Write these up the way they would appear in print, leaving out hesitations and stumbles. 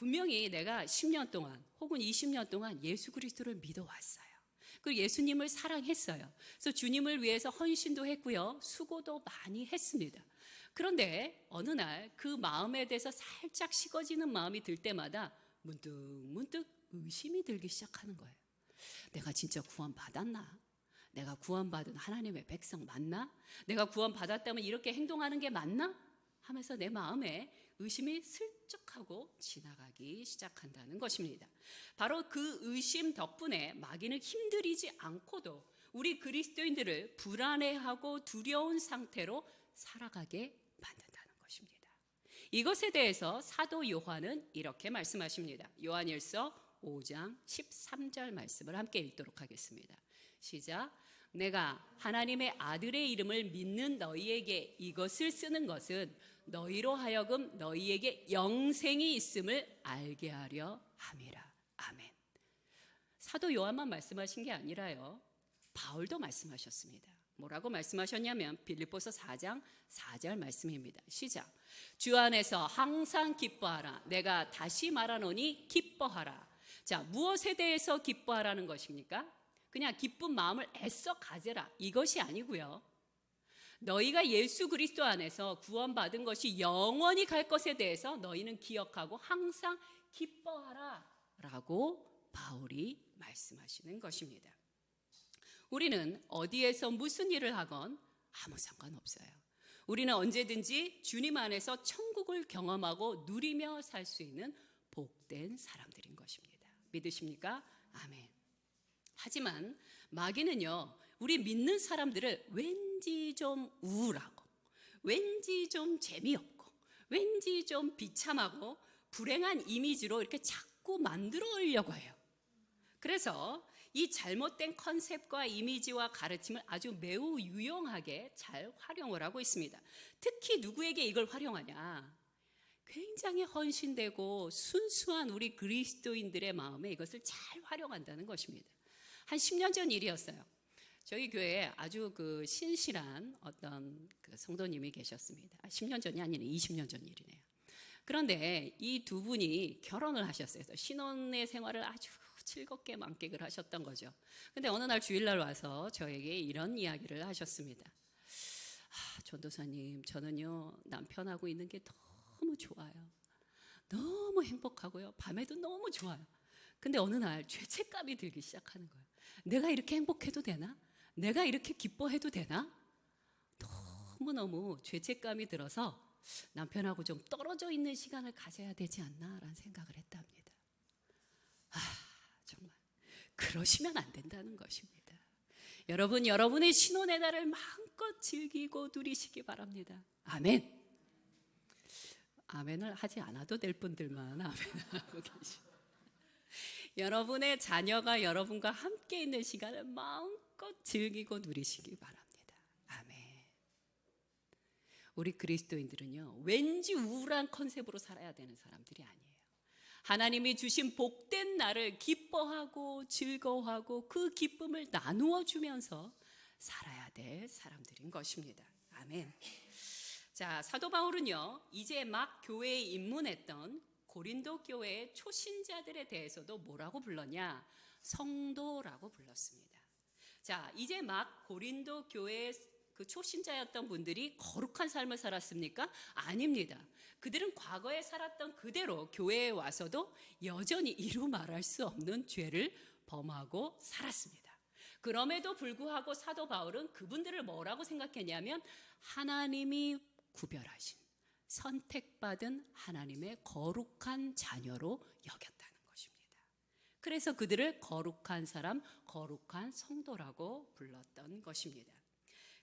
분명히 내가 10년 동안 혹은 20년 동안 예수 그리스도를 믿어왔어요. 그리고 예수님을 사랑했어요. 그래서 주님을 위해서 헌신도 했고요, 수고도 많이 했습니다. 그런데 어느 날 그 마음에 대해서 살짝 식어지는 마음이 들 때마다 문득 의심이 들기 시작하는 거예요. 내가 진짜 구원받았나? 내가 구원받은 하나님의 백성 맞나? 내가 구원받았다면 이렇게 행동하는 게 맞나? 하면서 내 마음에 의심이 슬쩍하고 지나가기 시작한다는 것입니다. 바로 그 의심 덕분에 마귀는 힘들이지 않고도 우리 그리스도인들을 불안해하고 두려운 상태로 살아가게 만든다는 것입니다. 이것에 대해서 사도 요한은 이렇게 말씀하십니다. 요한일서 5장 13절 말씀을 함께 읽도록 하겠습니다. 시작. 내가 하나님의 아들의 이름을 믿는 너희에게 이것을 쓰는 것은 너희로 하여금 너희에게 영생이 있음을 알게 하려 함이라. 아멘. 사도 요한만 말씀하신 게 아니라요, 바울도 말씀하셨습니다. 뭐라고 말씀하셨냐면 빌립보서 4장 4절 말씀입니다. 시작. 주 안에서 항상 기뻐하라. 내가 다시 말하노니 기뻐하라. 자, 무엇에 대해서 기뻐하라는 것입니까? 그냥 기쁜 마음을 애써 가져라, 이것이 아니고요, 너희가 예수 그리스도 안에서 구원받은 것이 영원히 갈 것에 대해서 너희는 기억하고 항상 기뻐하라 라고 바울이 말씀하시는 것입니다. 우리는 어디에서 무슨 일을 하건 아무 상관없어요. 우리는 언제든지 주님 안에서 천국을 경험하고 누리며 살 수 있는 복된 사람들인 것입니다. 믿으십니까? 아멘. 하지만 마귀는요, 우리 믿는 사람들을 왠지 좀 우울하고, 왠지 좀 재미없고, 왠지 좀 비참하고 불행한 이미지로 이렇게 자꾸 만들어 오려고 해요. 그래서 이 잘못된 컨셉과 이미지와 가르침을 아주 매우 유용하게 잘 활용을 하고 있습니다. 특히 누구에게 이걸 활용하냐? 굉장히 헌신되고 순수한 우리 그리스도인들의 마음에 이것을 잘 활용한다는 것입니다. 한 10년 전 일이었어요. 저희 교회에 아주 신실한 어떤 성도님이 계셨습니다. 10년 전이 아니네, 20년 전 일이네요. 그런데 이 두 분이 결혼을 하셨어요. 신혼의 생활을 아주 즐겁게 만끽을 하셨던 거죠. 근데 어느 날 주일날 와서 저에게 이런 이야기를 하셨습니다. 전도사님, 저는요 남편하고 있는 게 너무 좋아요. 너무 행복하고요, 밤에도 너무 좋아요. 근데 어느 날 죄책감이 들기 시작하는 거예요. 내가 이렇게 행복해도 되나? 내가 이렇게 기뻐해도 되나? 너무너무 죄책감이 들어서 남편하고 좀 떨어져 있는 시간을 가져야 되지 않나 라는 생각을 했답니다. 정말 그러시면 안 된다는 것입니다. 여러분, 여러분의 신혼의 날을 마음껏 즐기고 누리시기 바랍니다. 아멘. 아멘을 하지 않아도 될 분들만 아멘하고 계십니다. 여러분의 자녀가 여러분과 함께 있는 시간을 마음껏 즐기고 누리시기 바랍니다. 아멘. 우리 그리스도인들은요, 왠지 우울한 컨셉으로 살아야 되는 사람들이 아니에요. 하나님이 주신 복된 날을 기뻐하고 즐거워하고 그 기쁨을 나누어 주면서 살아야 될 사람들인 것입니다. 아멘. 자, 사도 바울은요, 이제 막 교회에 입문했던 고린도 교회의 초신자들에 대해서도 뭐라고 불렀냐? 성도라고 불렀습니다. 자, 이제 막 고린도 교회의 그 초신자였던 분들이 거룩한 삶을 살았습니까? 아닙니다. 그들은 과거에 살았던 그대로 교회에 와서도 여전히 이루 말할 수 없는 죄를 범하고 살았습니다. 그럼에도 불구하고 사도 바울은 그분들을 뭐라고 생각했냐면 하나님이 구별하신, 선택받은 하나님의 거룩한 자녀로 여겼다는 것입니다. 그래서 그들을 거룩한 사람, 거룩한 성도라고 불렀던 것입니다.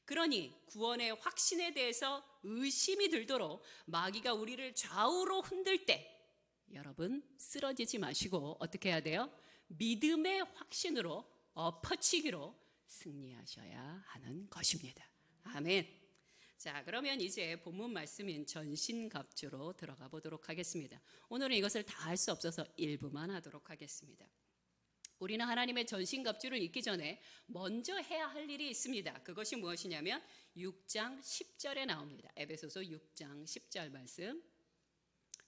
그러니 구원의 확신에 대해서 의심이 들도록 마귀가 우리를 좌우로 흔들 때 여러분 쓰러지지 마시고 어떻게 해야 돼요? 믿음의 확신으로 엎어치기로 승리하셔야 하는 것입니다. 아멘. 자, 그러면 이제 본문 말씀인 전신갑주로 들어가 보도록 하겠습니다. 오늘은 이것을 다 할 수 없어서 일부만 하도록 하겠습니다. 우리는 하나님의 전신갑주를 읽기 전에 먼저 해야 할 일이 있습니다. 그것이 무엇이냐면 6장 10절에 나옵니다. 에베소서 6장 10절 말씀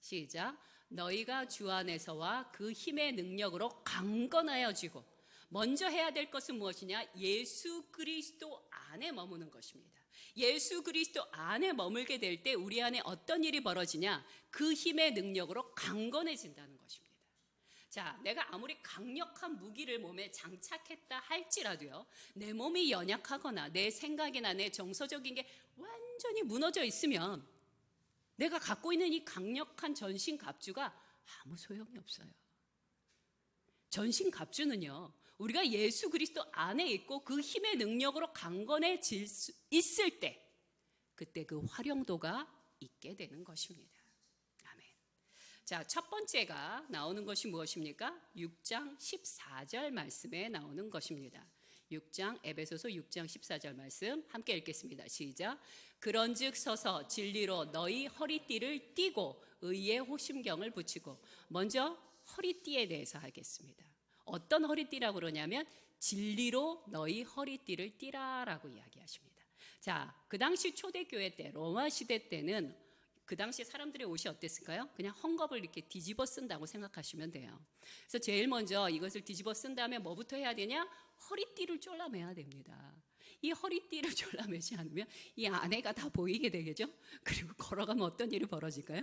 시작. 너희가 주 안에서와 그 힘의 능력으로 강건하여지고, 먼저 해야 될 것은 무엇이냐? 예수 그리스도 안에 머무는 것입니다. 예수 그리스도 안에 머물게 될 때 우리 안에 어떤 일이 벌어지냐? 그 힘의 능력으로 강건해진다는 것입니다. 자, 내가 아무리 강력한 무기를 몸에 장착했다 할지라도요, 내 몸이 연약하거나 내 생각이나 내 정서적인 게 완전히 무너져 있으면 내가 갖고 있는 이 강력한 전신갑주가 아무 소용이 없어요. 전신갑주는요, 우리가 예수 그리스도 안에 있고 그 힘의 능력으로 강건해질 수 있을 때, 그때 그 활용도가 있게 되는 것입니다. 아멘. 자, 첫 번째가 나오는 것이 무엇입니까? 6장 14절 말씀에 나오는 것입니다. 6장, 에베소서 6장 14절 말씀 함께 읽겠습니다. 시작. 그런즉 서서 진리로 너희 허리띠를 띠고 의의 호심경을 붙이고. 먼저 허리띠에 대해서 하겠습니다. 어떤 허리띠라고 그러냐면 진리로 너희 허리띠를 띠라라고 이야기하십니다. 자, 그 당시 초대교회 때, 로마 시대 때는 그 당시 사람들의 옷이 어땠을까요? 그냥 헝겊을 이렇게 뒤집어 쓴다고 생각하시면 돼요. 그래서 제일 먼저 이것을 뒤집어 쓴 다음에 뭐부터 해야 되냐? 허리띠를 졸라매야 됩니다. 이 허리띠를 졸라매지 않으면 이 안에가 다 보이게 되겠죠? 그리고 걸어가면 어떤 일이 벌어질까요?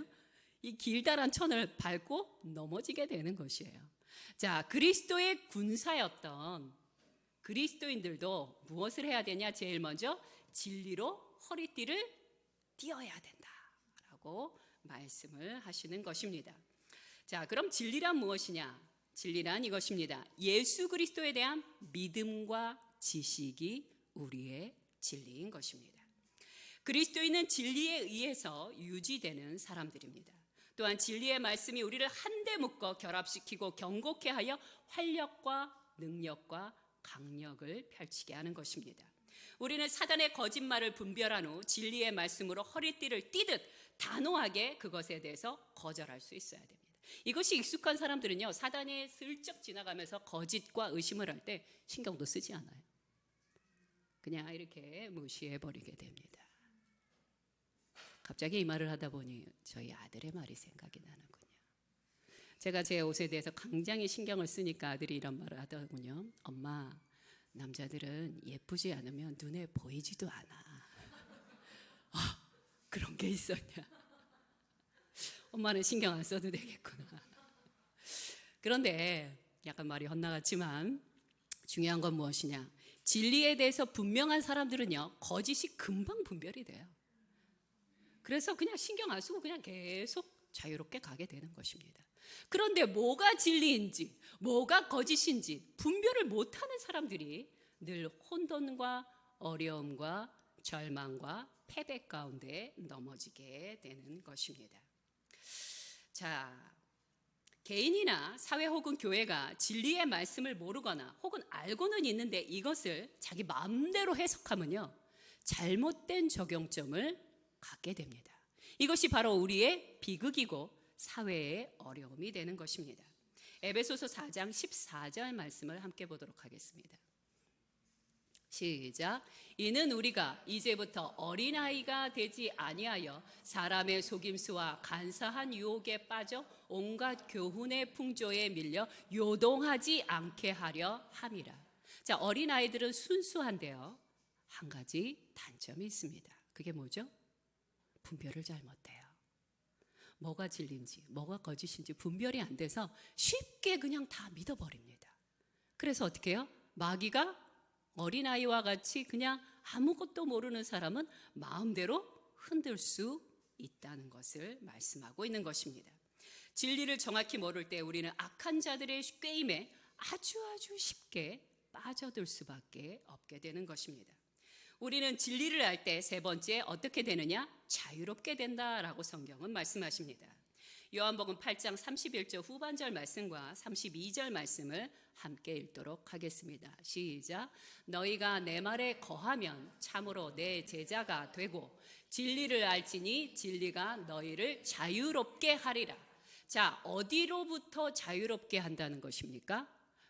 이 길다란 천을 밟고 넘어지게 되는 것이에요. 자, 그리스도의 군사였던 그리스도인들도 무엇을 해야 되냐? 제일 먼저 진리로 허리띠를 띄어야 된다라고 말씀을 하시는 것입니다. 자, 그럼 진리란 무엇이냐? 진리란 이것입니다. 예수 그리스도에 대한 믿음과 지식이 우리의 진리인 것입니다. 그리스도인은 진리에 의해서 유지되는 사람들입니다. 또한 진리의 말씀이 우리를 한데 묶어 결합시키고 경고케 하여 활력과 능력과 강력을 펼치게 하는 것입니다. 우리는 사단의 거짓말을 분별한 후 진리의 말씀으로 허리띠를 띠듯 단호하게 그것에 대해서 거절할 수 있어야 됩니다. 이것이 익숙한 사람들은요, 사단이 슬쩍 지나가면서 거짓과 의심을 할 때 신경도 쓰지 않아요. 그냥 이렇게 무시해버리게 됩니다. 갑자기 이 말을 하다 보니 저희 아들의 말이 생각이 나는군요. 제가 제 옷에 대해서 굉장히 신경을 쓰니까 아들이 이런 말을 하더군요. 엄마, 남자들은 예쁘지 않으면 눈에 보이지도 않아. 아, 그런 게 있었냐. 엄마는 신경 안 써도 되겠구나. 그런데 약간 말이 헛나갔지만 중요한 건 무엇이냐. 진리에 대해서 분명한 사람들은요, 거짓이 금방 분별이 돼요. 그래서 그냥 신경 안 쓰고 그냥 계속 자유롭게 가게 되는 것입니다. 그런데 뭐가 진리인지, 뭐가 거짓인지 분별을 못하는 사람들이 늘 혼돈과 어려움과 절망과 패배 가운데 넘어지게 되는 것입니다. 자, 개인이나 사회 혹은 교회가 진리의 말씀을 모르거나 혹은 알고는 있는데 이것을 자기 마음대로 해석하면요, 잘못된 적용점을 갖게 됩니다. 이것이 바로 우리의 비극이고 사회의 어려움이 되는 것입니다. 에베소서 4장 14절 말씀을 함께 보도록 하겠습니다. 시작. 이는 우리가 이제부터 어린아이가 되지 아니하여 사람의 속임수와 간사한 유혹에 빠져 온갖 교훈의 풍조에 밀려 요동하지 않게 하려 함이라. 자, 어린아이들은 순수한데요, 한 가지 단점이 있습니다. 그게 뭐죠? 분별을 잘 못해요. 뭐가 진리인지 뭐가 거짓인지 분별이 안 돼서 쉽게 그냥 다 믿어버립니다. 그래서 어떻게 해요? 마귀가 어린아이와 같이 그냥 아무것도 모르는 사람은 마음대로 흔들 수 있다는 것을 말씀하고 있는 것입니다. 진리를 정확히 모를 때 우리는 악한 자들의 꾀임에 아주 쉽게 빠져들 수밖에 없게 되는 것입니다. 우리는 진리를 알 때 세 번째 어떻게 되느냐? 자유롭게 된다라고 성경은 말씀하십니다. 요한복음 8장 31절 후반절 말씀과 32절 말씀을 함께 읽도록 하겠습니다. 시작. 너희가 내 말에 거하면 참으로 내 제자가 되고 진리를 알지니 진리가 너희를 자유롭게 하리라. 자, 어디로부터 자유롭게 한다는 것입니까?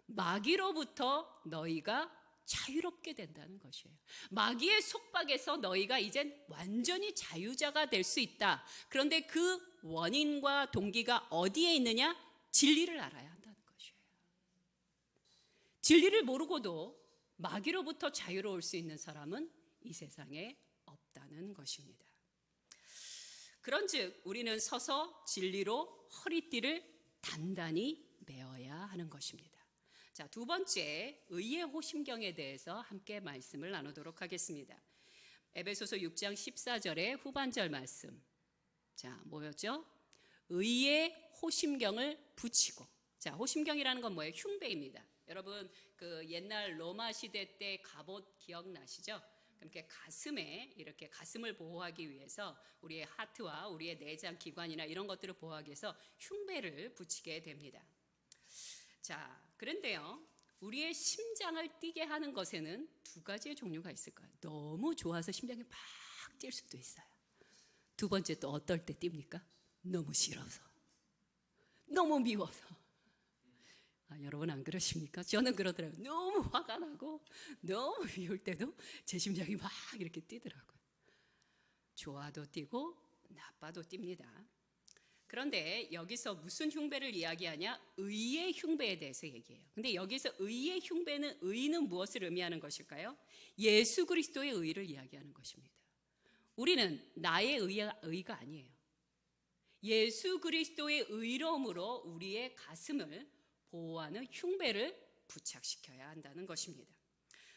마귀로부터 너희가 자유롭게 된다는 것이에요. 마귀의 속박에서 너희가 이젠 완전히 자유자가 될 수 있다. 그런데 그 원인과 동기가 어디에 있느냐? 진리를 알아야 한다는 것이에요. 진리를 모르고도 마귀로부터 자유로울 수 있는 사람은 이 세상에 없다는 것입니다. 그런즉 우리는 서서 진리로 허리띠를 단단히 메어야 하는 것입니다. 자, 두 번째, 의의 호심경에 대해서 함께 말씀을 나누도록 하겠습니다. 에베소서 6장 14절의 후반절 말씀. 자, 뭐였죠? 의의 호심경을 붙이고. 자, 호심경이라는 건 뭐예요? 흉배입니다. 여러분, 그 옛날 로마 시대 때 갑옷 기억나시죠? 이렇게 가슴에 이렇게 가슴을 보호하기 위해서 우리의 하트와 우리의 내장 기관이나 이런 것들을 보호하기 위해서 흉배를 붙이게 됩니다. 자, 그런데요, 우리의 심장을 뛰게 하는 것에는 두 가지의 종류가 있을 거예요. 너무 좋아서 심장이 막 뛸 수도 있어요. 두 번째 또 어떨 때 뜁니까? 너무 싫어서, 너무 미워서. 여러분 안 그러십니까? 저는 그러더라고요. 너무 화가 나고 너무 미울 때도 제 심장이 막 이렇게 뛰더라고요. 좋아도 뛰고 나빠도 뜁니다. 그런데 여기서 무슨 흉배를 이야기하냐? 의의 흉배에 대해서 얘기해요. 근데 여기서 의의 흉배는, 의는 무엇을 의미하는 것일까요? 예수 그리스도의 의를 이야기하는 것입니다. 우리는 나의 의가 아니에요. 예수 그리스도의 의로움으로 우리의 가슴을 보호하는 흉배를 부착시켜야 한다는 것입니다.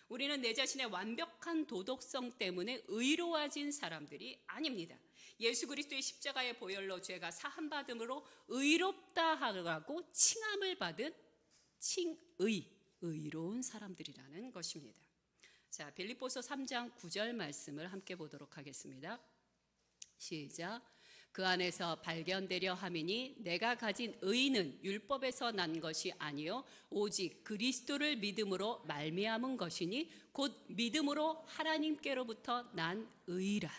우리는 내 자신의 완벽한 도덕성 때문에 의로워진 사람들이 아닙니다. 예수 그리스도의 십자가의 보혈로 죄가 사함받음으로 의롭다 하고 칭함을 받은 의로운 사람들이라는 것입니다. 자, 빌립보서 3장 9절 말씀을 함께 보도록 하겠습니다. 시작. 그 안에서 발견되려 함이니 내가 가진 의는 율법에서 난 것이 아니요 오직 그리스도를 믿음으로 말미암은 것이니 곧 믿음으로 하나님께로부터 난 의라.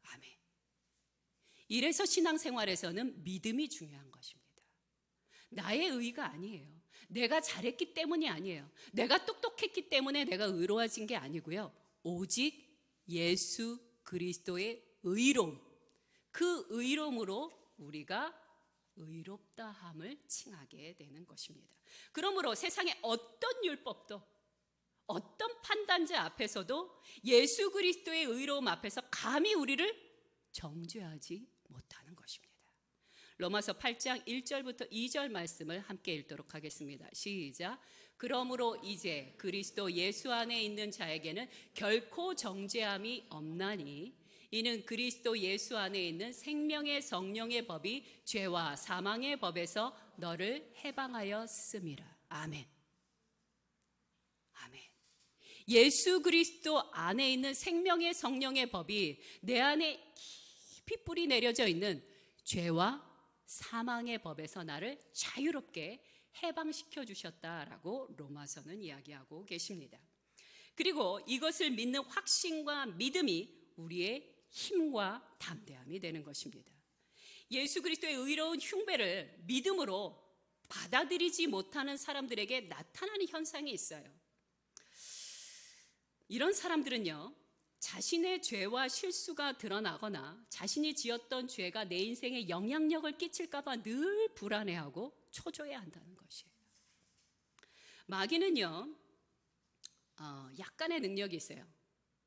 아멘. 이래서 신앙생활에서는 믿음이 중요한 것입니다. 나의 의가 아니에요. 내가 잘했기 때문이 아니에요. 내가 똑똑했기 때문에 내가 의로워진 게 아니고요. 오직 예수 그리스도의 의로움, 그 의로움으로 우리가 의롭다함을 칭하게 되는 것입니다. 그러므로 세상의 어떤 율법도, 어떤 판단자 앞에서도 예수 그리스도의 의로움 앞에서 감히 우리를 정죄하지 못하는 것입니다. 로마서 8장 1절부터 2절 말씀을 함께 읽도록 하겠습니다. 시작. 그러므로 이제 그리스도 예수 안에 있는 자에게는 결코 정죄함이 없나니 이는 그리스도 예수 안에 있는 생명의 성령의 법이 죄와 사망의 법에서 너를 해방하였음이라. 아멘. 아멘. 예수 그리스도 안에 있는 생명의 성령의 법이 내 안에 깊이 뿌리 내려져 있는 죄와 사망의 법에서 나를 자유롭게 해방시켜 주셨다라고 로마서는 이야기하고 계십니다. 그리고 이것을 믿는 확신과 믿음이 우리의 힘과 담대함이 되는 것입니다. 예수 그리스도의 의로운 흉배를 믿음으로 받아들이지 못하는 사람들에게 나타나는 현상이 있어요. 이런 사람들은요, 자신의 죄와 실수가 드러나거나 자신이 지었던 죄가 내 인생에 영향력을 끼칠까 봐 늘 불안해하고 초조해한다는 것이에요. 마귀는요, 약간의 능력이 있어요.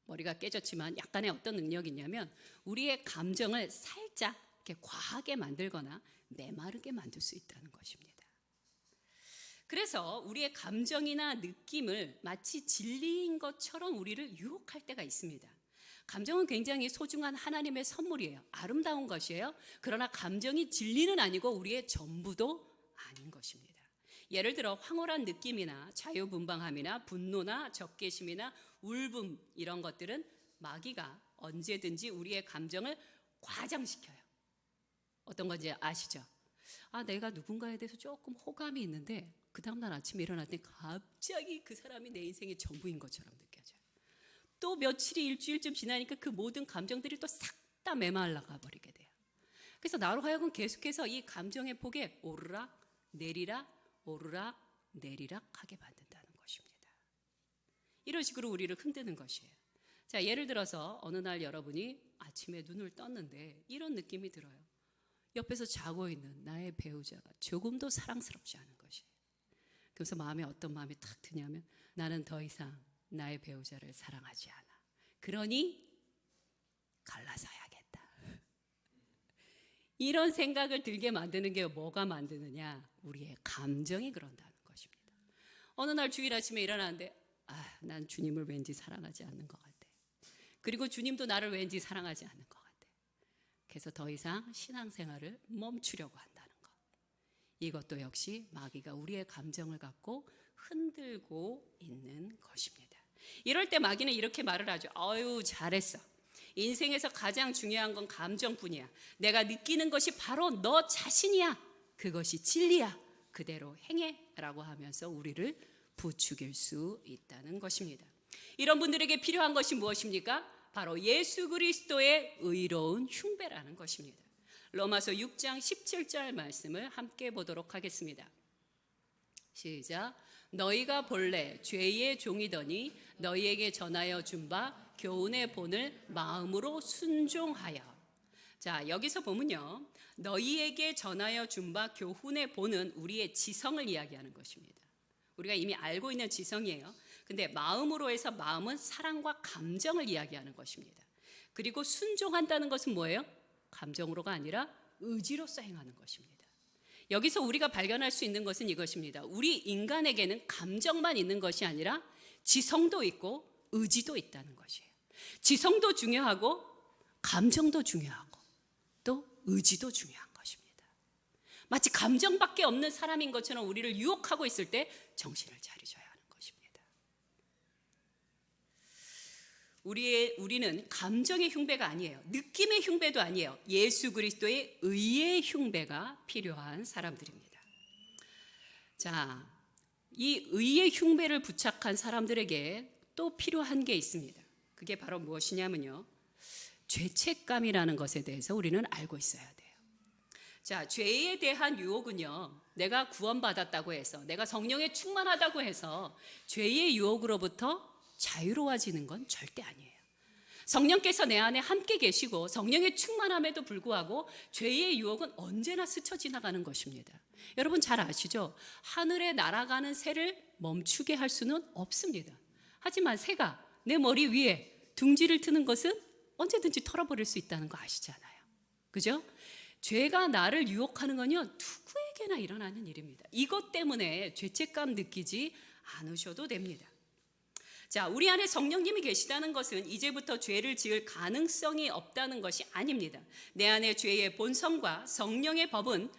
머리가 깨졌지만 약간의 어떤 능력이 있냐면 우리의 감정을 살짝 이렇게 과하게 만들거나 메마르게 만들 수 있다는 것입니다. 그래서 우리의 감정이나 느낌을 마치 진리인 것처럼 우리를 유혹할 때가 있습니다. 감정은 굉장히 소중한 하나님의 선물이에요. 아름다운 것이에요. 그러나 감정이 진리는 아니고 우리의 전부도 아닌 것입니다. 예를 들어 황홀한 느낌이나 자유분방함이나 분노나 적개심이나 울분, 이런 것들은 마귀가 언제든지 우리의 감정을 과장시켜요. 어떤 건지 아시죠? 내가 누군가에 대해서 조금 호감이 있는데 그 다음날 아침에 일어났더니 갑자기 그 사람이 내 인생의 전부인 것처럼 느껴져요. 또 며칠이 일주일쯤 지나니까 그 모든 감정들이 또 싹 다 메말라가 버리게 돼요. 그래서 나로 하여금 계속해서 이 감정의 폭에 오르락 내리락 오르락 내리락 하게 만든다는 것입니다. 이런 식으로 우리를 흔드는 것이에요. 자, 예를 들어서 어느 날 여러분이 아침에 눈을 떴는데 이런 느낌이 들어요. 옆에서 자고 있는 나의 배우자가 조금도 사랑스럽지 않은 것이에요. 그래서 마음에 어떤 마음이 탁 드냐면 나는 더 이상 나의 배우자를 사랑하지 않아. 그러니 갈라서 해야겠다. 이런 생각을 들게 만드는 게 뭐가 만드느냐? 우리의 감정이 그런다는 것입니다. 어느 날 주일 아침에 일어나는데 난 주님을 왠지 사랑하지 않는 것 같아. 그리고 주님도 나를 왠지 사랑하지 않는 것 같아. 그래서 더 이상 신앙생활을 멈추려고 한다는 것. 이것도 역시 마귀가 우리의 감정을 갖고 흔들고 있는 것입니다. 이럴 때 마귀는 이렇게 말을 하죠. 아유, 잘했어. 인생에서 가장 중요한 건 감정뿐이야. 내가 느끼는 것이 바로 너 자신이야. 그것이 진리야. 그대로 행해. 라고 하면서 우리를 부추길 수 있다는 것입니다. 이런 분들에게 필요한 것이 무엇입니까? 바로 예수 그리스도의 의로운 흉배라는 것입니다. 로마서 6장 17절 말씀을 함께 보도록 하겠습니다. 시작. 너희가 본래 죄의 종이더니 너희에게 전하여 준 바 교훈의 본을 마음으로 순종하여. 자, 여기서 보면요, 너희에게 전하여 준 바 교훈의 본은 우리의 지성을 이야기하는 것입니다. 우리가 이미 알고 있는 지성이에요. 근데 마음으로 해서 마음은 사랑과 감정을 이야기하는 것입니다. 그리고 순종한다는 것은 뭐예요? 감정으로가 아니라 의지로서 행하는 것입니다. 여기서 우리가 발견할 수 있는 것은 이것입니다. 우리 인간에게는 감정만 있는 것이 아니라 지성도 있고 의지도 있다는 것이에요. 지성도 중요하고 감정도 중요하고 또 의지도 중요한 것입니다. 마치 감정밖에 없는 사람인 것처럼 우리를 유혹하고 있을 때 정신을 차리셔야 하는 것입니다. 우리는 감정의 흉배가 아니에요. 느낌의 흉배도 아니에요. 예수 그리스도의 의의 흉배가 필요한 사람들입니다. 자, 이 의의 흉배를 부착한 사람들에게 또 필요한 게 있습니다. 그게 바로 무엇이냐면요, 죄책감이라는 것에 대해서 우리는 알고 있어야 돼요. 자, 죄에 대한 유혹은요, 내가 구원받았다고 해서, 내가 성령에 충만하다고 해서 죄의 유혹으로부터 자유로워지는 건 절대 아니에요. 성령께서 내 안에 함께 계시고 성령의 충만함에도 불구하고 죄의 유혹은 언제나 스쳐 지나가는 것입니다. 여러분 잘 아시죠? 하늘에 날아가는 새를 멈추게 할 수는 없습니다. 하지만 새가 내 머리 위에 둥지를 트는 것은 언제든지 털어버릴 수 있다는 거 아시잖아요. 그죠? 죄가 나를 유혹하는 건요, 누구에게나 일어나는 일입니다. 이것 때문에 죄책감 느끼지 않으셔도 됩니다. 자, 우리 안에 성령님이 계시다는 것은 이제부터 죄를 지을 가능성이 없다는 것이 아닙니다. 내 안에 죄의 본성과 성령의 법은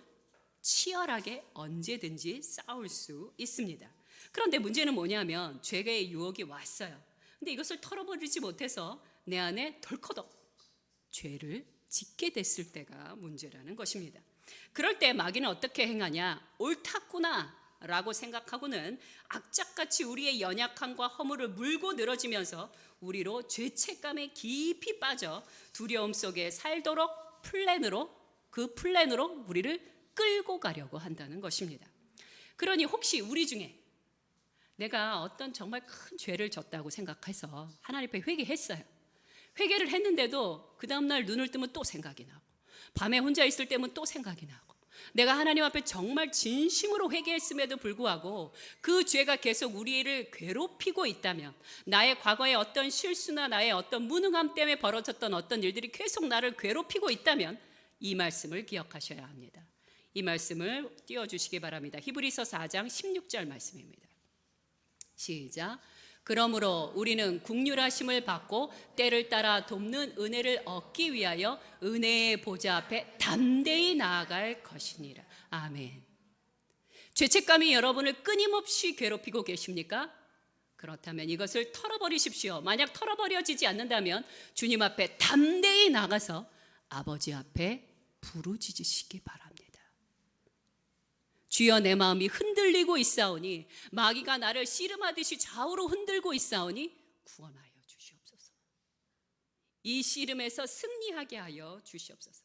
치열하게 언제든지 싸울 수 있습니다. 그런데 문제는 뭐냐면 죄의 유혹이 왔어요. 근데 이것을 털어버리지 못해서 내 안에 덜커덕 죄를 짓게 됐을 때가 문제라는 것입니다. 그럴 때 마귀는 어떻게 행하냐? 옳았구나 라고 생각하고는 악착같이 우리의 연약함과 허물을 물고 늘어지면서 우리로 죄책감에 깊이 빠져 두려움 속에 살도록 그 플랜으로 우리를 끌고 가려고 한다는 것입니다. 그러니 혹시 우리 중에 내가 어떤 정말 큰 죄를 졌다고 생각해서 하나님 앞에 회개했어요. 회개를 했는데도 그 다음날 눈을 뜨면 또 생각이 나고, 밤에 혼자 있을 때면 또 생각이 나고, 내가 하나님 앞에 정말 진심으로 회개했음에도 불구하고 그 죄가 계속 우리를 괴롭히고 있다면, 나의 과거의 어떤 실수나 나의 어떤 무능함 때문에 벌어졌던 어떤 일들이 계속 나를 괴롭히고 있다면 이 말씀을 기억하셔야 합니다. 이 말씀을 띄워주시기 바랍니다. 히브리서 4장 16절 말씀입니다. 시작. 그러므로 우리는 긍휼하심을 받고 때를 따라 돕는 은혜를 얻기 위하여 은혜의 보좌 앞에 담대히 나아갈 것이니라. 아멘. 죄책감이 여러분을 끊임없이 괴롭히고 계십니까? 그렇다면 이것을 털어버리십시오. 만약 털어버려지지 않는다면 주님 앞에 담대히 나가서 아버지 앞에 부르짖으시기 바랍니다. 주여, 내 마음이 흔들리고 있사오니, 마귀가 나를 씨름하듯이 좌우로 흔들고 있사오니 구원하여 주시옵소서. 이 씨름에서 승리하게 하여 주시옵소서.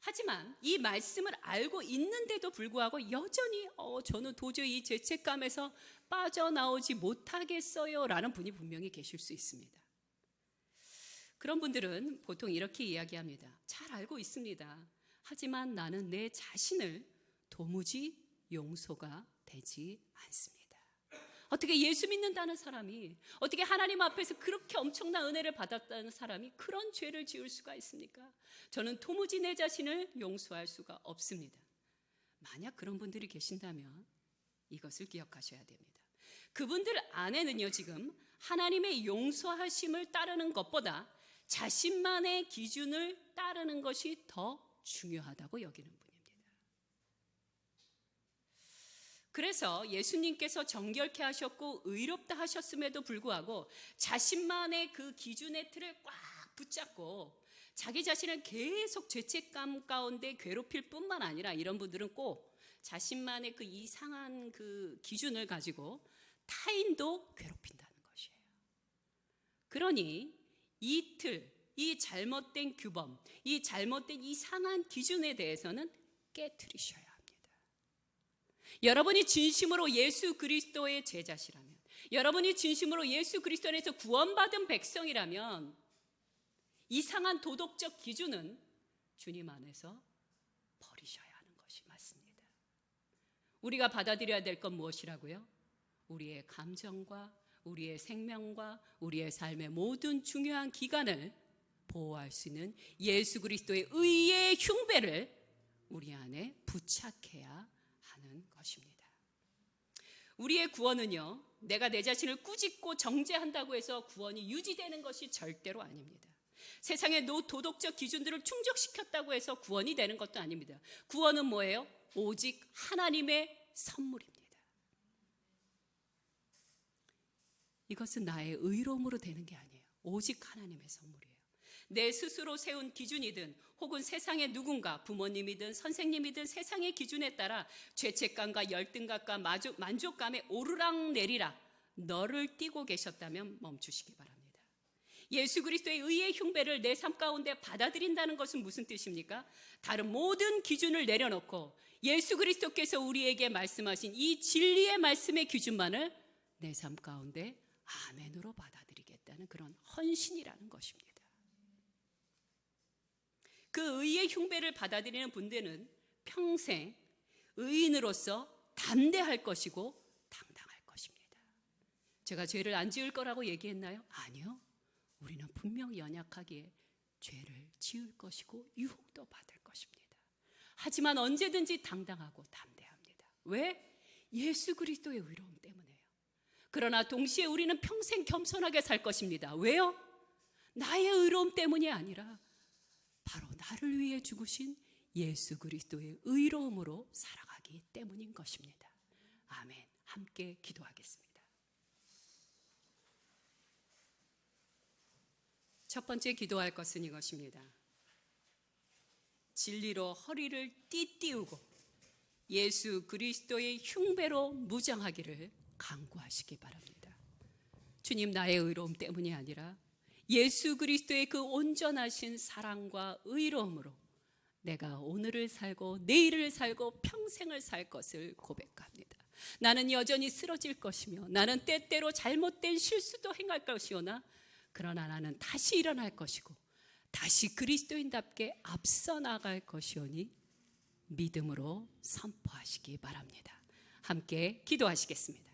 하지만 이 말씀을 알고 있는데도 불구하고 여전히 저는 도저히 이 죄책감에서 빠져나오지 못하겠어요 라는 분이 분명히 계실 수 있습니다. 그런 분들은 보통 이렇게 이야기합니다. 잘 알고 있습니다. 하지만 나는 내 자신을 도무지 용서가 되지 않습니다. 어떻게 예수 믿는다는 사람이, 어떻게 하나님 앞에서 그렇게 엄청난 은혜를 받았다는 사람이 그런 죄를 지을 수가 있습니까? 저는 도무지 내 자신을 용서할 수가 없습니다. 만약 그런 분들이 계신다면 이것을 기억하셔야 됩니다. 그분들 안에는요, 지금 하나님의 용서하심을 따르는 것보다 자신만의 기준을 따르는 것이 더 중요하다고 여기는 분입니다. 그래서 예수님께서 정결케 하셨고 의롭다 하셨음에도 불구하고 자신만의 그 기준의 틀을 꽉 붙잡고 자기 자신을 계속 죄책감 가운데 괴롭힐 뿐만 아니라, 이런 분들은 꼭 자신만의 그 이상한 그 기준을 가지고 타인도 괴롭힌다는 것이에요. 그러니 이 틀, 이 잘못된 규범, 이 잘못된 이상한 기준에 대해서는 깨트리셔야 합니다. 여러분이 진심으로 예수 그리스도의 제자시라면, 여러분이 진심으로 예수 그리스도 안에서 구원받은 백성이라면 이상한 도덕적 기준은 주님 안에서 버리셔야 하는 것이 맞습니다. 우리가 받아들여야 될 건 무엇이라고요? 우리의 감정과 우리의 생명과 우리의 삶의 모든 중요한 기간을 보호할 수 있는 예수 그리스도의 의의 흉배를 우리 안에 부착해야 하는 것입니다. 우리의 구원은요, 내가 내 자신을 꾸짖고 정죄한다고 해서 구원이 유지되는 것이 절대로 아닙니다. 세상의 도덕적 기준들을 충족시켰다고 해서 구원이 되는 것도 아닙니다. 구원은 뭐예요? 오직 하나님의 선물입니다. 이것은 나의 의로움으로 되는 게 아니에요. 오직 하나님의 선물이에요. 내 스스로 세운 기준이든 혹은 세상의 누군가, 부모님이든 선생님이든 세상의 기준에 따라 죄책감과 열등감과 만족감에 오르락내리락 너를 띄고 계셨다면 멈추시기 바랍니다. 예수 그리스도의 의의 흉배를 내 삶 가운데 받아들인다는 것은 무슨 뜻입니까? 다른 모든 기준을 내려놓고 예수 그리스도께서 우리에게 말씀하신 이 진리의 말씀의 기준만을 내 삶 가운데 아멘으로 받아들이겠다는 그런 헌신이라는 것입니다. 그 의의 흉배를 받아들이는 분들은 평생 의인으로서 담대할 것이고 당당할 것입니다. 제가 죄를 안 지을 거라고 얘기했나요? 아니요. 우리는 분명 연약하기에 죄를 지을 것이고 유혹도 받을 것입니다. 하지만 언제든지 당당하고 담대합니다. 왜? 예수 그리스도의 의로움 때문에요. 그러나 동시에 우리는 평생 겸손하게 살 것입니다. 왜요? 나의 의로움 때문이 아니라 바로 나를 위해 죽으신 예수 그리스도의 의로움으로 살아가기 때문인 것입니다. 아멘. 함께 기도하겠습니다. 첫 번째 기도할 것은 이것입니다. 진리로 허리를 띠띠우고 예수 그리스도의 흉배로 무장하기를 간구하시기 바랍니다. 주님, 나의 의로움 때문이 아니라 예수 그리스도의 그 온전하신 사랑과 의로움으로 내가 오늘을 살고 내일을 살고 평생을 살 것을 고백합니다. 나는 여전히 쓰러질 것이며 나는 때때로 잘못된 실수도 행할 것이오나 그러나 나는 다시 일어날 것이고 다시 그리스도인답게 앞서 나갈 것이오니 믿음으로 선포하시기 바랍니다. 함께 기도하시겠습니다.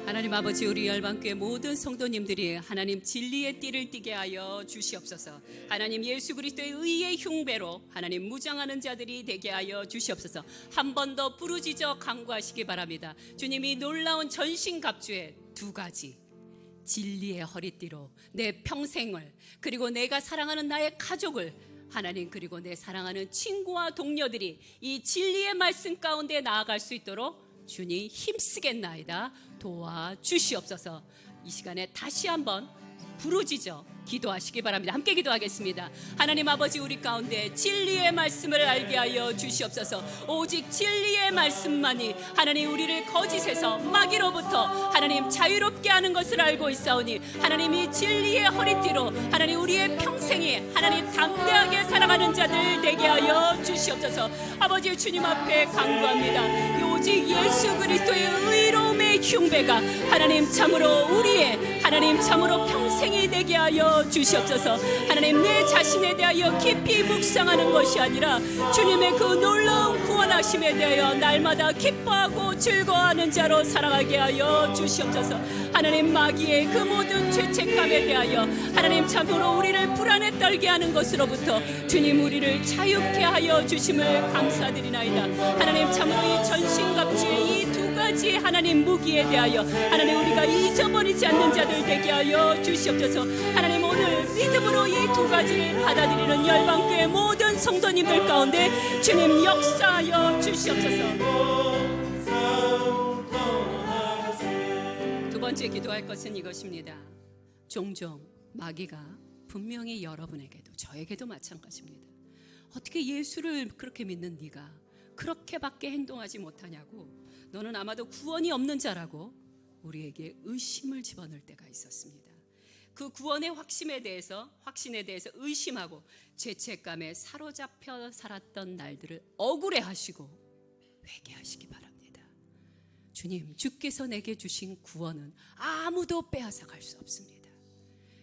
하나님 아버지, 우리 열방교회 모든 성도님들이 하나님 진리의 띠를 띠게 하여 주시옵소서. 하나님 예수 그리스도의 의의 흉배로 하나님 무장하는 자들이 되게 하여 주시옵소서. 한 번 더 부르짖어 간구하시기 바랍니다. 주님이 놀라운 전신갑주의 두 가지, 진리의 허리띠로 내 평생을, 그리고 내가 사랑하는 나의 가족을, 하나님, 그리고 내 사랑하는 친구와 동료들이 이 진리의 말씀 가운데 나아갈 수 있도록 주님 힘쓰겠나이다. 도와주시옵소서. 이 시간에 다시 한번 부르짖어 기도하시기 바랍니다. 함께 기도하겠습니다. 하나님 아버지, 우리 가운데 진리의 말씀을 알게 하여 주시옵소서. 오직 진리의 말씀만이 하나님 우리를 거짓에서 마귀로부터 하나님 자유롭게 하는 것을 알고 있사오니, 하나님 이 진리의 허리띠로 하나님 우리의 평생이 하나님 담대하게 살아가는 자들 되게 하여 주시옵소서. 아버지, 주님 앞에 간구합니다. 오직 예수 그리스도의 의로움의 흉배가 하나님 참으로 우리의 하나님 참으로 평생이 되게 하여 주시옵소서. 하나님, 내 자신에 대하여 깊이 묵상하는 것이 아니라 주님의 그 놀라운 구원하심에 대하여 날마다 기뻐하고 즐거워하는 자로 살아가게 하여 주시옵소서. 하나님, 마귀의 그 모든 죄책감에 대하여 하나님 참으로 우리를 불안에 떨게 하는 것으로부터 주님 우리를 자유케 하여 주심을 감사드리나이다. 하나님, 참으로 이 전신갑주의 이 두 가지 하나님 무기에 대하여 하나님 우리가 잊어버리지 않는 자들 되게 하여 주시옵소서. 하나님, 오늘 믿음으로 이 두 가지를 받아들이는 열방교회 모든 성도님들 가운데 주님 역사하여 주시옵소서. 두 번째 기도할 것은 이것입니다. 종종 마귀가 분명히 여러분에게도 저에게도 마찬가지입니다. 어떻게 예수를 그렇게 믿는 네가 그렇게밖에 행동하지 못하냐고, 너는 아마도 구원이 없는 자라고 우리에게 의심을 집어넣을 때가 있었습니다. 그 구원의 확신에 대해서 의심하고 죄책감에 사로잡혀 살았던 날들을 억울해하시고 회개하시기 바랍니다. 주님, 주께서 내게 주신 구원은 아무도 빼앗아갈 수 없습니다.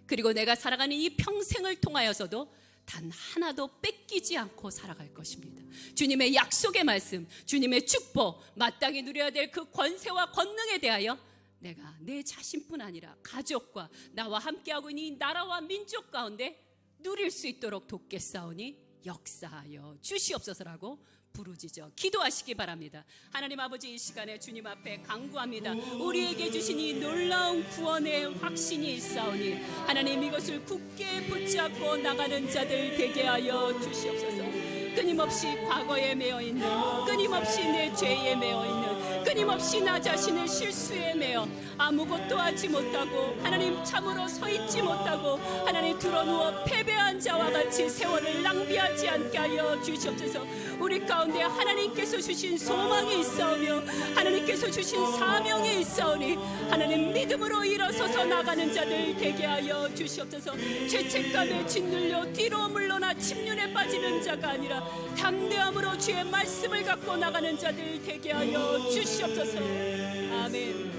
그리고 내가 살아가는 이 평생을 통하여서도 단 하나도 뺏기지 않고 살아갈 것입니다. 주님의 약속의 말씀, 주님의 축복, 마땅히 누려야 될 그 권세와 권능에 대하여 내가 내 자신뿐 아니라 가족과 나와 함께하고 있는 이 나라와 민족 가운데 누릴 수 있도록 돕겠사오니 역사하여 주시옵소서라고 부르짖어 기도하시기 바랍니다. 하나님 아버지, 이 시간에 주님 앞에 간구합니다. 우리에게 주신 이 놀라운 구원의 확신이 있사오니 하나님, 이것을 굳게 붙잡고 나가는 자들 되게 하여 주시옵소서. 끊임없이 과거에 매어있는, 끊임없이 내 죄에 매어있는, 끊임없이 나 자신의 실수에 매어 아무것도 하지 못하고 하나님 참으로 서 있지 못하고 하나님 드러누워 패배한 자와 같이 세월을 낭비하지 않게 하여 주시옵소서. 우리 가운데 하나님께서 주신 소망이 있사오며 하나님께서 주신 사명이 있사오니 하나님, 믿음으로 일어서서 나가는 자들 되게 하여 주시옵소서. 죄책감에 짓눌려 뒤로 물러나 침륜에 빠지는 자가 아니라 담대함으로 주의 말씀을 갖고 나가는 자들 되게 하여 주시옵소서. 아멘.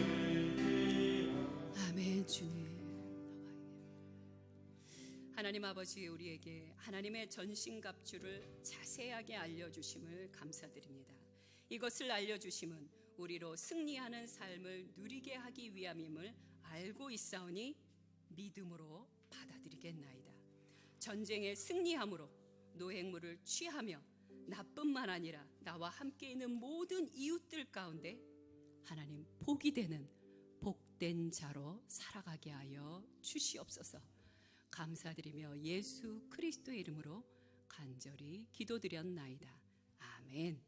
아멘. 주님, 하나님 아버지, 우리에게 하나님의 전신갑주를 자세하게 알려주심을 감사드립니다. 이것을 알려주심은 우리로 승리하는 삶을 누리게 하기 위함임을 알고 있사오니 믿음으로 받아들이겠나이다. 전쟁에 승리함으로 노획물을 취하며 나뿐만 아니라 나와 함께 있는 모든 이웃들 가운데 하나님 복이 되는 복된 자로 살아가게 하여 주시옵소서. 감사드리며 예수 그리스도의 이름으로 간절히 기도드렸나이다. 아멘.